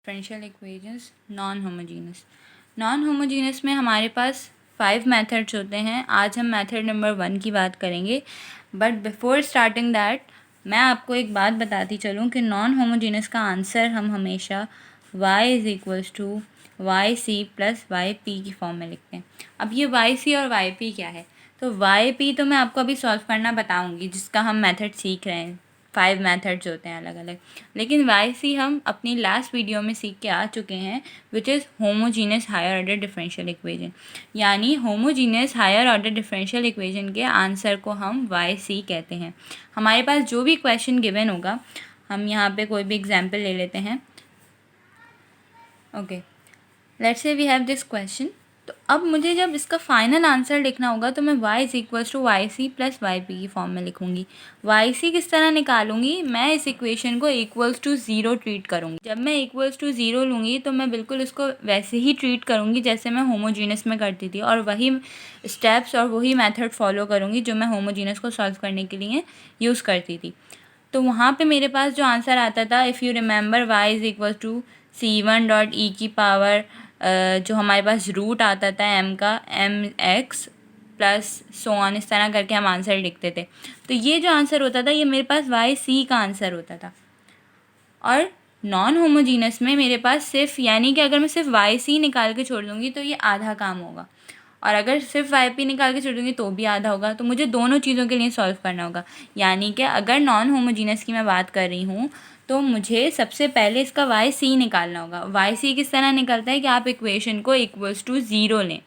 Differential equations non homogeneous में हमारे पास 5 methods होते हैं। आज हम मेथड नंबर 1 की बात करेंगे, बट बिफोर स्टार्टिंग दैट मैं आपको एक बात बताती चलूँ कि नॉन होमोजीनस का आंसर हम हमेशा y is equals to y c plus y p की फॉर्म में लिखते हैं। अब ये वाई सी और वाई पी क्या है, तो वाई पी तो मैं आपको अभी सॉल्व करना बताऊंगी, जिसका हम मेथड सीख रहे हैं। 5 मेथड्स होते हैं अलग अलग, लेकिन वाई सी हम अपनी लास्ट वीडियो में सीख के आ चुके हैं, which is homogeneous higher order differential equation. यानी homogeneous higher order differential equation के आंसर को हम वाई सी कहते हैं। हमारे पास जो भी क्वेश्चन गिवन होगा, हम यहाँ पे कोई भी एग्जाम्पल ले लेते हैं। Okay, let's say we have this question. तो अब मुझे जब इसका फाइनल आंसर लिखना होगा तो मैं y is equals to y c plus y p की फॉर्म में लिखूंगी। वाई सी किस तरह निकालूंगी, मैं इस इक्वेशन को इक्वल्स टू ज़ीरो ट्रीट करूंगी। जब मैं इक्वल्स टू ज़ीरो लूँगी तो मैं बिल्कुल इसको वैसे ही ट्रीट करूँगी जैसे मैं होमोजीनस में करती थी, और वही स्टेप्स और वही मेथड फॉलो करूँगी जो मैं होमोजीनस को सॉल्व करने के लिए यूज़ करती थी। तो वहाँ पे मेरे पास जो आंसर आता था, if you remember, y is equal to c1 dot e की पावर जो हमारे पास रूट आता था m का mx प्लस सो ऑन, इस तरह करके हम आंसर लिखते थे। तो ये जो आंसर होता था ये मेरे पास वाई सी का आंसर होता था। और नॉन होमोजीनस में मेरे पास सिर्फ, यानी कि अगर मैं सिर्फ वाई सी निकाल के छोड़ दूँगी तो ये आधा काम होगा, और अगर सिर्फ वाई पी निकाल के छोड़ दूँगी तो भी आधा होगा। तो मुझे दोनों चीज़ों के लिए सॉल्व करना होगा। यानी कि अगर नॉन होमोजीनस की मैं बात कर रही हूँ तो मुझे सबसे पहले इसका वाई सी निकालना होगा। वाई सी किस तरह निकलता है कि आप इक्वेशन को इक्वल्स टू ज़ीरो लें।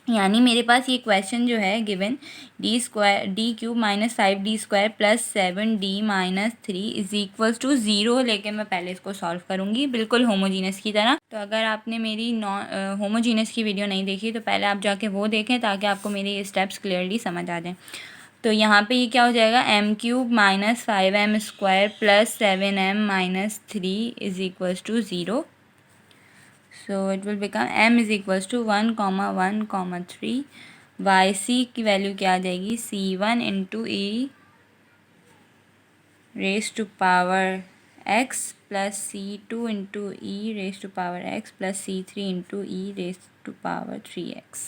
यानी मेरे पास ये क्वेश्चन जो है given, d cube minus 5d² plus 7d minus 3 is equals to zero लेके मैं पहले इसको सॉल्व करूँगी, बिल्कुल होमोजीनस की तरह। तो अगर आपने मेरी होमोजीनस की वीडियो नहीं देखी तो पहले आप जाके वो देखें, ताकि आपको मेरे ये स्टेप्स क्लियरली समझ आ जाएँ। तो यहाँ पे ये क्या हो जाएगा, m cube minus 5m² plus 7m minus 3 is equals to zero. So it will become m is equals to 1, 1, 3। Y c की वैल्यू क्या आ जाएगी, c1 into e raise to power x plus c2 into e raise to power x plus c3 into e raise to power 3x।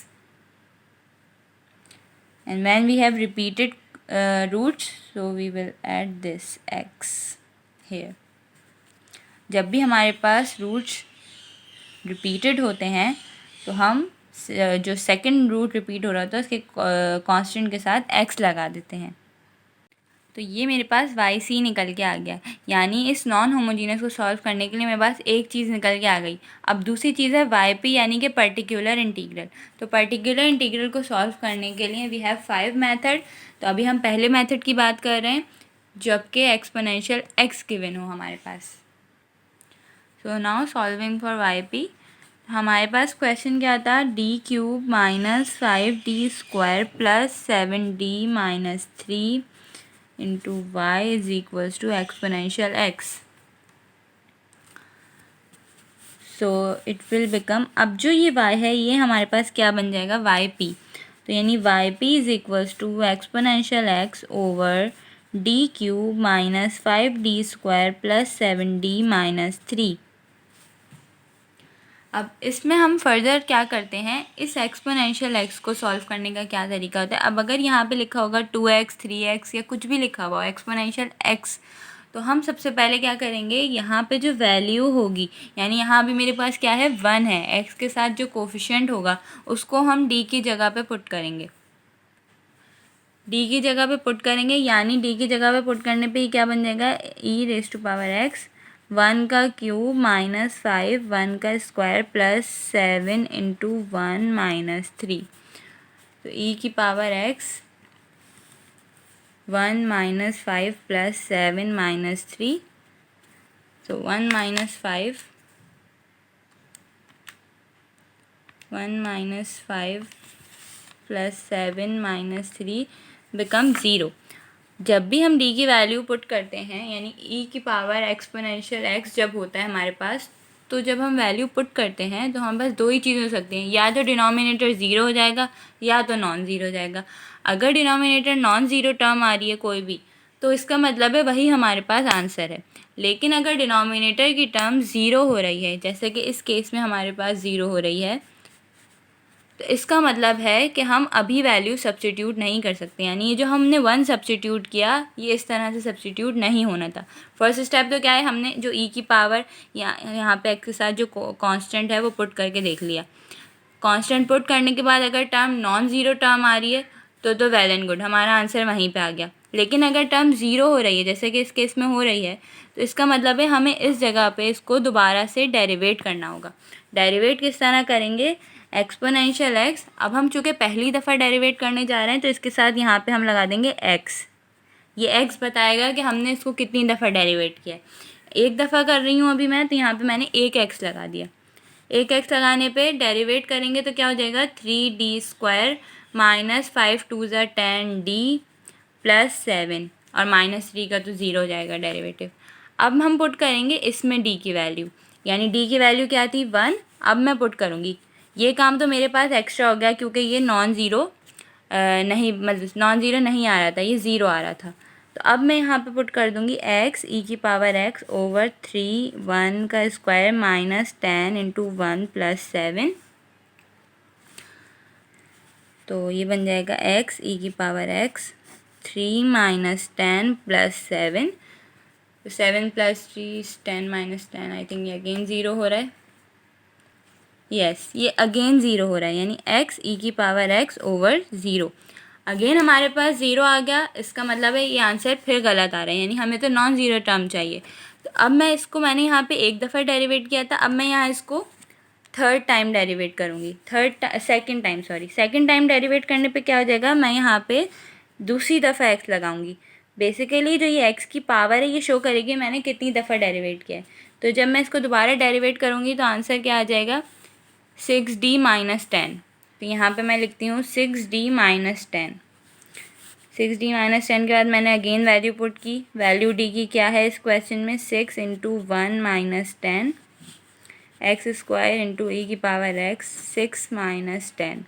And when we have repeated roots, so we will add this x here। जब भी हमारे पास roots repeated होते हैं तो हम जो second root repeat हो रहा होता है उसके कांस्टेंट के साथ x लगा देते हैं। तो ये मेरे पास वाई सी निकल के आ गया। यानी इस नॉन होमोजीनियस को सॉल्व करने के लिए मेरे पास एक चीज़ निकल के आ गई। अब दूसरी चीज़ है वाई पी, यानी कि पर्टिकुलर इंटीग्रल। तो पर्टिकुलर इंटीग्रल को सॉल्व करने के लिए वी हैव 5 मेथड। तो अभी हम पहले मेथड की बात कर रहे हैं, जबकि एक्सपोनेंशियल x गिवन हो हमारे पास। So now solving for y p, हमारे पास क्वेश्चन क्या था, D cube minus 5d² plus 7d minus 3 into y is equals to exponential x। So it will become, अब जो ये y है ये हमारे पास क्या बन जाएगा, वाई पी। तो यानी y p is equals to exponential x over d cube minus 5d² plus 7d minus 3। अब इसमें हम फर्दर क्या करते हैं, इस एक्सपोनेंशियल x को सॉल्व करने का क्या तरीका होता है। अब अगर यहाँ पे लिखा होगा 2x 3x या कुछ भी लिखा हुआ एक्सपोनेंशियल x, तो हम सबसे पहले क्या करेंगे, यहाँ पे जो वैल्यू होगी, यानी यहाँ भी मेरे पास क्या है 1 है, x के साथ जो कोफिशिएंट होगा उसको हम d की जगह पे पुट करेंगे, d की जगह पे पुट करेंगे। यानी d की जगह पे पुट करने पे क्या बन जाएगा, e raise to power x 1 का क्यूब माइनस 5 1 का स्क्वायर प्लस 7 इंटू 1 माइनस 3। तो e की power x 1 minus 5 plus 7 minus 3। तो 1 माइनस 5 प्लस 7 माइनस 3 बिकम 0। जब भी हम d की वैल्यू पुट करते हैं, यानी e की पावर एक्सपोनेंशियल x जब होता है हमारे पास, तो जब हम वैल्यू पुट करते हैं तो हमारे पास दो ही चीज़ हो सकती हैं, या तो डिनोमिनेटर ज़ीरो हो जाएगा या तो नॉन ज़ीरो हो जाएगा। अगर डिनोमिनेटर नॉन ज़ीरो टर्म आ रही है कोई भी, तो इसका मतलब है वही हमारे पास आंसर है। लेकिन अगर डिनोमिनेटर की टर्म 0 हो रही है, जैसे कि इस केस में हमारे पास 0 हो रही है, तो इसका मतलब है कि हम अभी वैल्यू सब्स्टिट्यूट नहीं कर सकते। यानी ये जो हमने 1 सब्स्टिट्यूट किया, ये इस तरह से सब्स्टिट्यूट नहीं होना था। फर्स्ट स्टेप तो क्या है, हमने जो ई की पावर यहाँ पे एक्स के साथ जो कांस्टेंट है वो पुट करके देख लिया। कांस्टेंट पुट करने के बाद अगर टर्म नॉन ज़ीरो टर्म आ रही है तो वेल एंड गुड, हमारा आंसर वहीं पे आ गया। लेकिन अगर टर्म 0 हो रही है, जैसे कि इस केस में हो रही है, तो इसका मतलब है हमें इस जगह पे इसको दोबारा से डेरिवेट करना होगा। डेरिवेट किस तरह करेंगे, एक्सपोनेंशियल एक्स। अब हम चूँकि पहली दफ़ा डेरिवेट करने जा रहे हैं तो इसके साथ यहाँ पे हम लगा देंगे एक्स। ये एक्स बताएगा कि हमने इसको कितनी दफ़ा डेरिवेट किया है। एक दफ़ा कर रही हूँ अभी मैं, तो यहाँ पे मैंने एक एक्स लगा दिया। एक एक्स लगाने पे डेरिवेट करेंगे तो क्या हो जाएगा, 3d² माइनस 5 2 ज़ा 10d प्लस 7 और -3 का तो 0 हो जाएगा डेरिवेटिव। अब हम पुट करेंगे इसमें d की वैल्यू, यानी d की वैल्यू क्या थी 1। अब मैं पुट करूँगी, ये काम तो मेरे पास एक्स्ट्रा हो गया क्योंकि ये नॉन ज़ीरो नहीं, मतलब नॉन ज़ीरो नहीं आ रहा था, ये 0 आ रहा था। तो अब मैं यहाँ पे पुट कर दूँगी x e की पावर x ओवर 3 1 का स्क्वायर माइनस 10 इंटू 1 प्लस 7। तो ये बन जाएगा x e की पावर x 3 माइनस 10 प्लस 7। तो 7 प्लस 3 10 माइनस 10, आई थिंक ये अगेन 0 हो रहा है। ये अगेन 0 हो रहा है, यानी x e की पावर x ओवर 0। अगेन हमारे पास 0 आ गया, इसका मतलब है ये आंसर फिर गलत आ रहा है, यानी हमें तो नॉन ज़ीरो टर्म चाहिए। तो अब मैंने यहाँ पे एक दफ़ा डेरिवेट किया था, अब मैं यहाँ इसको थर्ड टाइम डेरिवेट करूँगी। सेकंड टाइम डेरिवेट करने पे क्या हो जाएगा, मैं यहाँ पे दूसरी दफ़ा एक्स लगाऊंगी। बेसिकली जो ये एक्स की पावर है ये शो करेगी मैंने कितनी दफ़ा डेरिवेट किया है। तो जब मैं इसको दोबारा डेरिवेट करूँगी तो आंसर क्या आ जाएगा, 6d माइनस 10। तो यहाँ पे मैं लिखती हूँ 6d माइनस 10। 6d माइनस 10 के बाद मैंने अगेन वैल्यू पुट की। वैल्यू d की क्या है इस क्वेश्चन में, 6 into 1 minus 10 x square into e की पावर x 6 माइनस 10।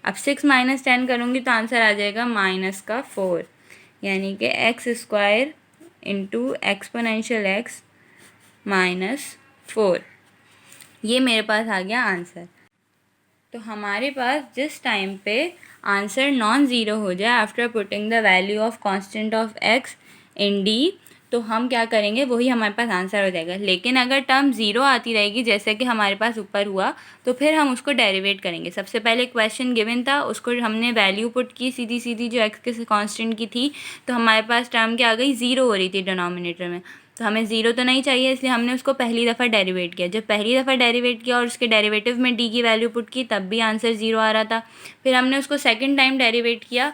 अब 6 माइनस 10 करूँगी तो आंसर आ जाएगा माइनस का 4, यानी कि x square into exponential x minus 4। ये मेरे पास आ गया आंसर। तो हमारे पास जिस टाइम पे आंसर नॉन ज़ीरो हो जाए after putting the value of constant of x in d, तो हम क्या करेंगे, वही हमारे पास आंसर हो जाएगा। लेकिन अगर टर्म 0 आती रहेगी जैसे कि हमारे पास ऊपर हुआ, तो फिर हम उसको डेरिवेट करेंगे। सबसे पहले क्वेश्चन गिवन था, उसको हमने वैल्यू पुट की सीधी सीधी जो x के कांस्टेंट की थी, तो हमारे पास टर्म क्या आ गई, 0 हो रही थी डिनोमिनेटर में। तो हमें 0 तो नहीं चाहिए, इसलिए हमने उसको पहली दफ़ा डेरिवेट किया। जब पहली दफ़ा डेरिवेट किया और उसके डेरिवेटिव में d की वैल्यू पुट की, तब भी आंसर 0 आ रहा था। फिर हमने उसको सेकंड टाइम डेरिवेट किया,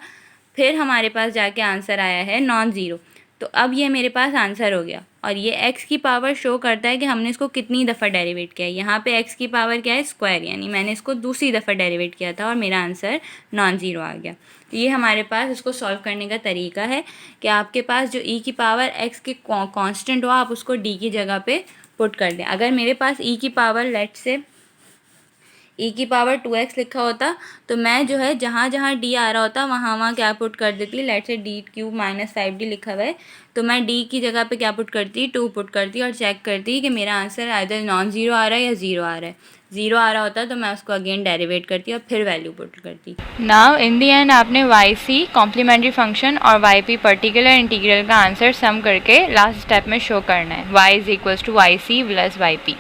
फिर हमारे पास जाके आंसर आया है नॉन ज़ीरो। तो अब ये मेरे पास आंसर हो गया, और ये x की पावर शो करता है कि हमने इसको कितनी दफ़ा डेरिवेट किया है। यहाँ पे x की पावर क्या है, स्क्वायर, यानी मैंने इसको दूसरी दफ़ा डेरिवेट किया था और मेरा आंसर नॉन ज़ीरो आ गया। तो ये हमारे पास इसको सॉल्व करने का तरीका है कि आपके पास जो e की पावर x के कांस्टेंट हो, आप उसको d की जगह पे पुट कर दें। अगर मेरे पास e की पावर लेट से e की पावर 2x लिखा होता, तो मैं जो है जहाँ जहाँ d आ रहा होता वहाँ क्या पुट कर देती। लेट से d³ माइनस 5d लिखा हुआ है, तो मैं d की जगह पे क्या पुट करती, 2 पुट करती और चेक करती कि मेरा आंसर आइदर नॉन ज़ीरो आ रहा है या 0 आ रहा है। 0 आ रहा होता तो मैं उसको अगेन डेरिवेट करती और फिर वैल्यू पुट करती। नाउ इन दी एंड आपने yc कॉम्प्लीमेंट्री फंक्शन और yp पर्टिकुलर इंटीग्रल का आंसर सम करके लास्ट स्टेप में शो करना है। y is equals to yc plus yp।